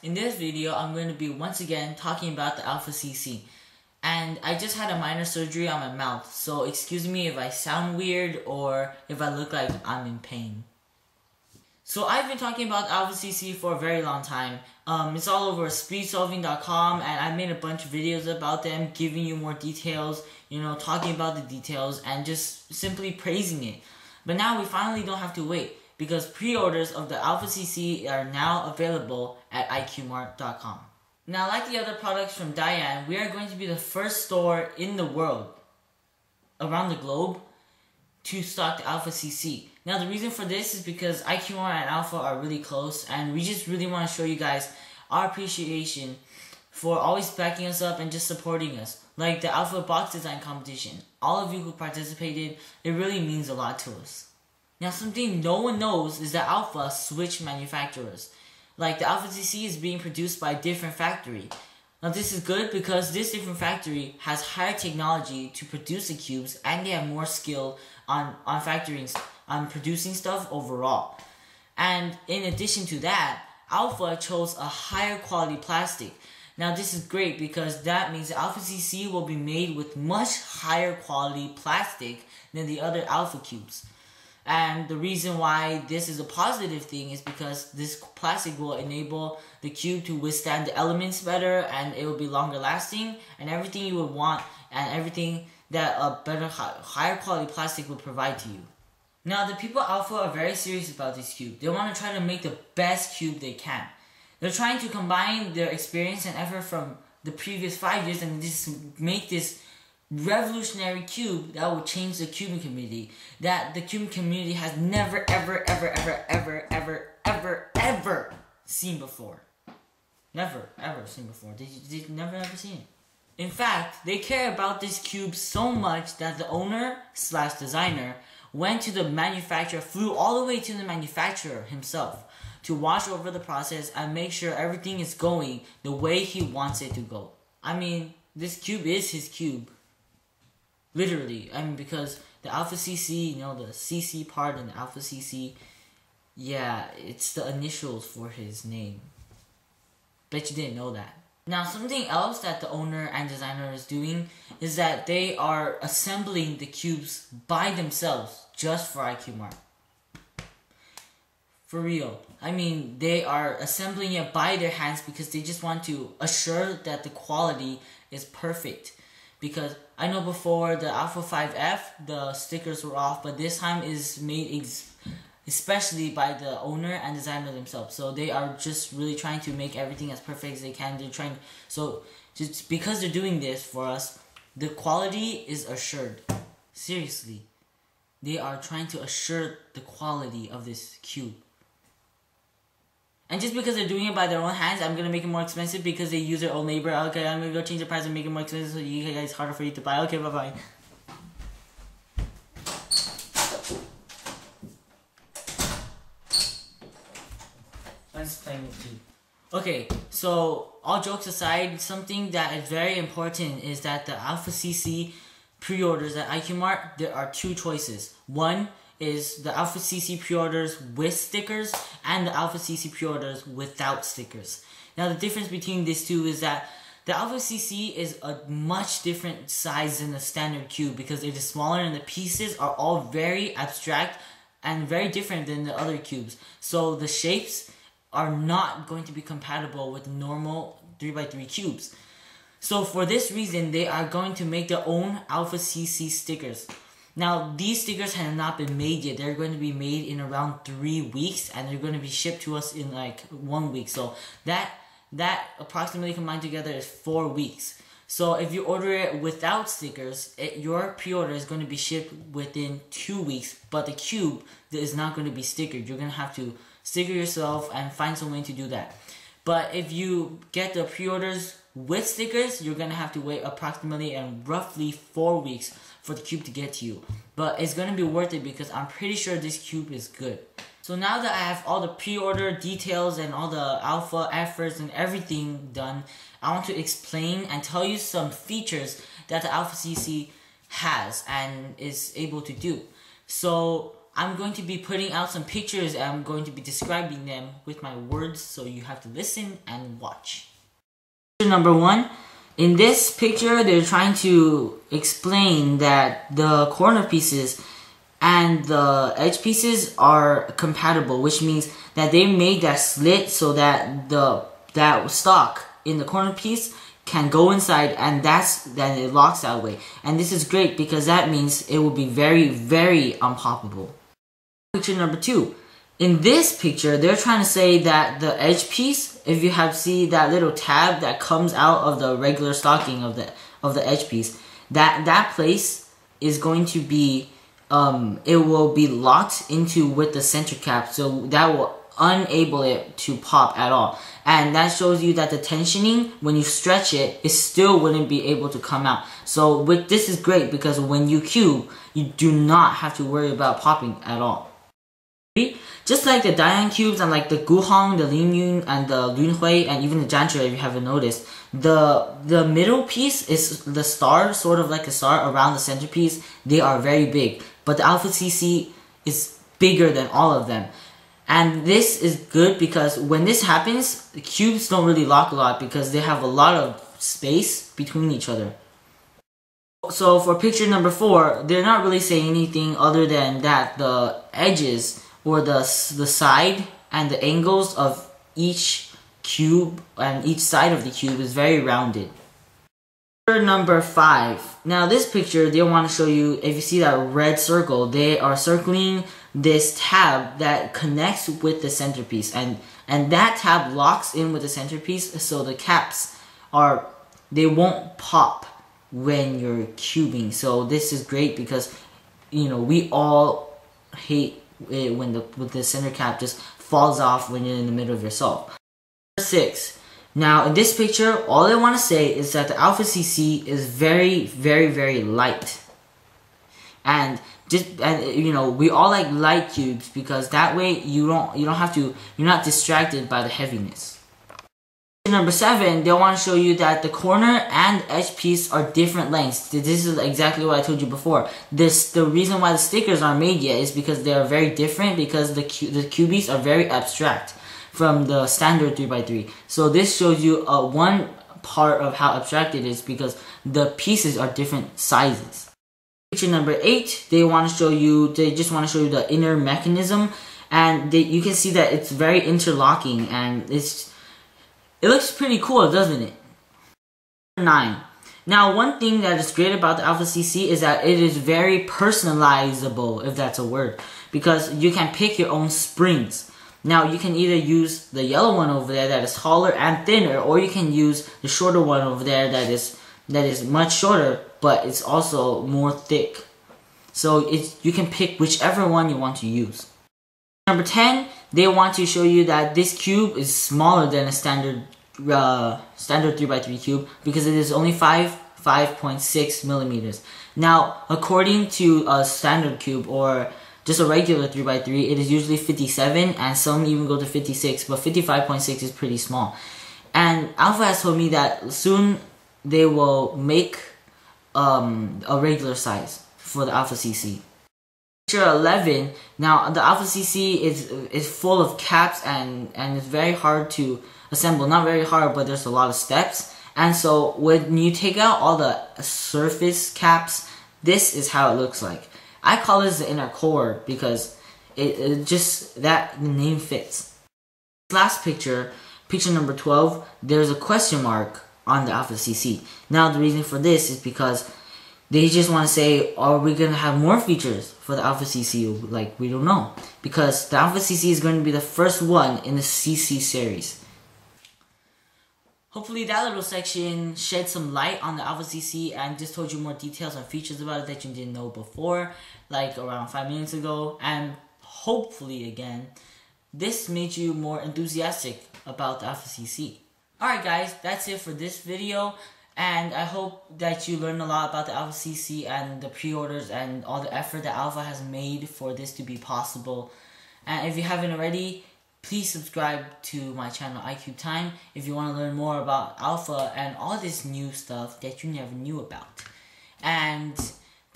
In this video, I'm going to be once again talking about the Alpha CC. And I just had a minor surgery on my mouth, so excuse me if I sound weird or if I look like I'm in pain. So I've been talking about Alpha CC for a very long time. It's all over speedsolving.com, and I made a bunch of videos about them, giving you more details, talking about the details, and just simply praising it. But now we finally don't have to wait, because pre-orders of the Alpha CC are now available at icubemart.com. Now, like the other products from Diane, we are going to be the first store in the world, around the globe, to stock the Alpha CC. Now, the reason for this is because iCubeMart and Alpha are really close, and we just really want to show you guys our appreciation for always backing us up and just supporting us. Like the Alpha box design competition. All of you who participated, it really means a lot to us. Now, something no one knows is that Alpha switched manufacturers. Like, the Alpha CC is being produced by a different factory. Now, this is good because this different factory has higher technology to produce the cubes, and they have more skill on producing stuff overall. And in addition to that, Alpha chose a higher quality plastic. Now, this is great because that means the Alpha CC will be made with much higher quality plastic than the other Alpha cubes. And the reason why this is a positive thing is because this plastic will enable the cube to withstand the elements better, and it will be longer lasting, and everything you would want, and everything that a better, higher quality plastic will provide to you. Now, the people at Alpha are very serious about this cube. They want to try to make the best cube they can. They're trying to combine their experience and effort from the previous 5 years and just make this revolutionary cube that will change the cubing community, that the cubing community has never ever seen before. Never ever seen before. They've never ever seen it. In fact, they care about this cube so much that the owner/designer went to the manufacturer, flew all the way to the manufacturer himself to watch over the process and make sure everything is going the way he wants it to go. I mean, this cube is his cube. Literally, because the Alpha CC, the CC part in the Alpha CC, yeah, it's the initials for his name. Bet you didn't know that. Now, something else that the owner and designer is doing is that they are assembling the cubes by themselves just for iCubeMart. For real. They are assembling it by their hands because they just want to assure that the quality is perfect. Because I know before the Alpha 5F, the stickers were off, but this time is made especially by the owner and designer themselves. So they are just really trying to make everything as perfect as they can. So just because they're doing this for us, the quality is assured. Seriously, they are trying to assure the quality of this cube. And just because they're doing it by their own hands, I'm gonna make it more expensive because they use their own labor. Okay, I'm gonna go change the price and make it more expensive so you guys, it's harder for you to buy. Okay, bye-bye. Let's play with you. Okay, so all jokes aside, something that is very important is that the Alpha CC pre-orders at iCubeMart, there are two choices. One is the Alpha CC pre-orders with stickers and the Alpha CC pre-orders without stickers. Now, the difference between these two is that the Alpha CC is a much different size than the standard cube because it is smaller and the pieces are all very abstract and very different than the other cubes. So the shapes are not going to be compatible with normal 3x3 cubes. So for this reason, they are going to make their own Alpha CC stickers. Now, these stickers have not been made yet. They're going to be made in around 3 weeks, and they're going to be shipped to us in like 1 week. So that approximately combined together is 4 weeks. So if you order it without stickers, your pre-order is going to be shipped within 2 weeks, but the cube is not going to be stickered. You're going to have to sticker yourself and find some way to do that. But if you get the pre-orders with stickers, you're going to have to wait approximately and roughly 4 weeks for the cube to get to you. But it's going to be worth it because I'm pretty sure this cube is good. So now that I have all the pre-order details and all the Alpha efforts and everything done, I want to explain and tell you some features that the Alpha CC has and is able to do. So I'm going to be putting out some pictures and I'm going to be describing them with my words, so you have to listen and watch. Picture number 1. In this picture, they're trying to explain that the corner pieces and the edge pieces are compatible, which means that they made that slit so that that stock in the corner piece can go inside, and then it locks that way. And this is great because that means it will be very, very unpoppable. Picture number 2. In this picture, they're trying to say that the edge piece, if you see that little tab that comes out of the regular stocking of the edge piece, that place is going to be it will be locked into with the center cap, so that will unable it to pop at all. And that shows you that the tensioning, when you stretch it, it still wouldn't be able to come out. So this is great because when you cube, you do not have to worry about popping at all. Just like the Dian cubes and like the Guhong, the Lingyun, and the Lunhui, and even the Jantre, if you haven't noticed, the middle piece is the star, sort of like a star around the centerpiece. They are very big, but the Alpha CC is bigger than all of them. And this is good because when this happens, the cubes don't really lock a lot because they have a lot of space between each other. So for picture number 4, they're not really saying anything other than that the edges or the side and the angles of each cube and each side of the cube is very rounded. Picture number 5. Now this picture, they want to show you, if you see that red circle, they are circling this tab that connects with the centerpiece, and that tab locks in with the centerpiece, so the caps they won't pop when you're cubing. So this is great because, you know, we all hate it when the center cap just falls off when you're in the middle of your solve. Number 6. Now in this picture, all I want to say is that the Alpha CC is very, very, very light. And you know, we all like light cubes because that way you're not distracted by the heaviness. Number 7, they want to show you that the corner and edge piece are different lengths. This is exactly what I told you before. The reason why the stickers aren't made yet is because they are very different, because the cubies are very abstract from the standard 3x3. So this shows you one part of how abstract it is because the pieces are different sizes. Picture number 8, they just want to show you the inner mechanism, and you can see that it's very interlocking, and it looks pretty cool, doesn't it? 9. Now one thing that is great about the Alpha CC is that it is very personalizable, if that's a word, because you can pick your own springs. Now you can either use the yellow one over there that is taller and thinner, or you can use the shorter one over there that is much shorter, but it's also more thick. So you can pick whichever one you want to use. Number 10, they want to show you that this cube is smaller than a standard 3x3 cube because it is only 5.6 millimeters. Now, according to a standard cube or just a regular 3x3, it is usually 57, and some even go to 56, but 55.6 is pretty small. And Alpha has told me that soon they will make a regular size for the Alpha CC. Picture 11. Now the Alpha CC is full of caps and it's very hard to assemble. Not very hard, but there's a lot of steps. And so when you take out all the surface caps, this is how it looks like. I call this the inner core because it just, that the name fits. Last picture, picture number 12, there's a question mark on the Alpha CC. Now the reason for this is because they just want to say, are we going to have more features for the Alpha CC? Like, we don't know. Because the Alpha CC is going to be the first one in the CC series. Hopefully that little section shed some light on the Alpha CC and just told you more details and features about it that you didn't know before, like around 5 minutes ago. And hopefully, again, this made you more enthusiastic about the Alpha CC. Alright guys, that's it for this video, and I hope that you learned a lot about the Alpha CC and the pre-orders and all the effort that Alpha has made for this to be possible. And if you haven't already, please subscribe to my channel iCubeTime if you want to learn more about Alpha and all this new stuff that you never knew about. And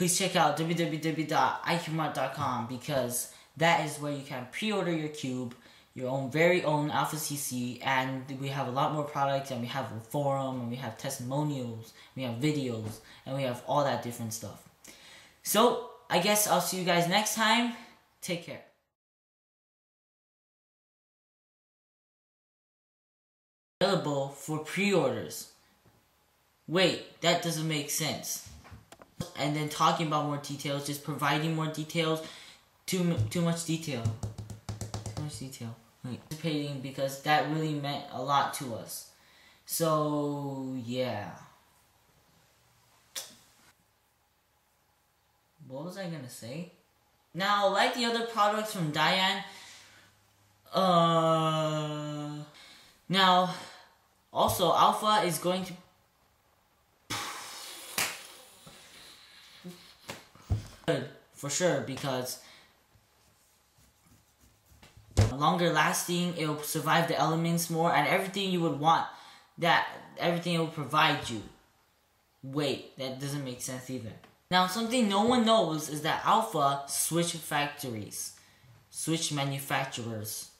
please check out www.icubemart.com because that is where you can pre-order your cube, your very own Alpha CC, and we have a lot more products, and we have a forum, and we have testimonials, we have videos, and we have all that different stuff. So, I guess I'll see you guys next time. Take care. Available for pre-orders. Wait, that doesn't make sense. And then talking about more details, just providing more details. Too much detail. Too much detail. Participating because that really meant a lot to us. So yeah. What was I gonna say? Now, like the other products from Diane, now, also Alpha is going to good for sure because longer lasting, it will survive the elements more, and everything you would want, that everything it will provide you. Wait, that doesn't make sense either. Now, something no one knows is that Alpha switch manufacturers.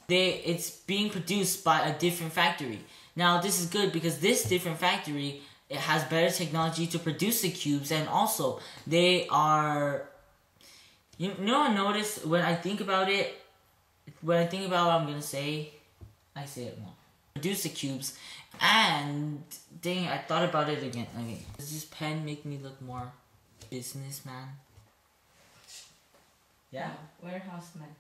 It's being produced by a different factory. Now, this is good because this different factory, it has better technology to produce the cubes, and also they are. You know, I noticed when I think about it, when I think about what I'm gonna say, I say it wrong. Produce the cubes, and dang, I thought about it again. Okay, does this pen make me look more businessman? Yeah? Warehouseman.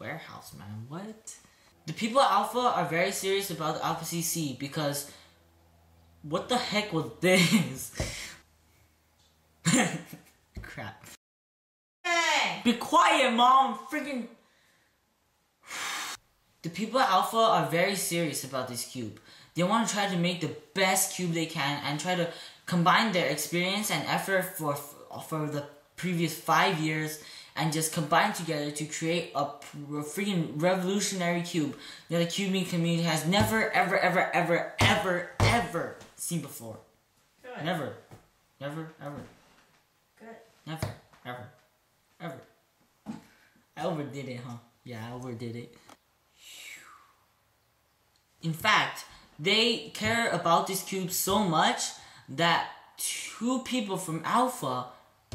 Warehouseman, what? The people at Alpha are very serious about the Alpha CC because what the heck was this? Crap. Hey! Be quiet, Mom! Freaking. The people at Alpha are very serious about this cube. They want to try to make the best cube they can and try to combine their experience and effort for the previous 5 years and just combine together to create a freaking revolutionary cube that the cubing community has never, ever, ever, ever, ever, ever seen before. Good. Never. Never, ever. Good. Never, ever, ever. I overdid it, huh? Yeah, I overdid it. In fact, they care about this cube so much that 2 people from Alpha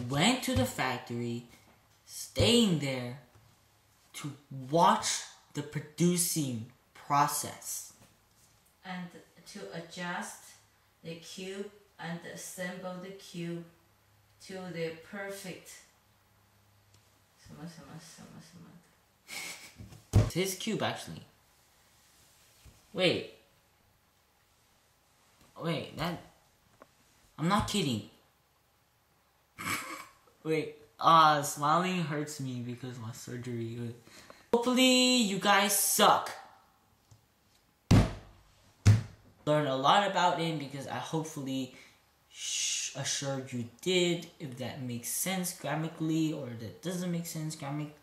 went to the factory, staying there to watch the producing process. And to adjust the cube and assemble the cube to the perfect. It's his cube, actually. Wait, that... I'm not kidding. Wait, smiling hurts me because my surgery. Hopefully, you guys suck. Learn a lot about him because I hopefully assured you did. If that makes sense grammatically or that doesn't make sense grammatically.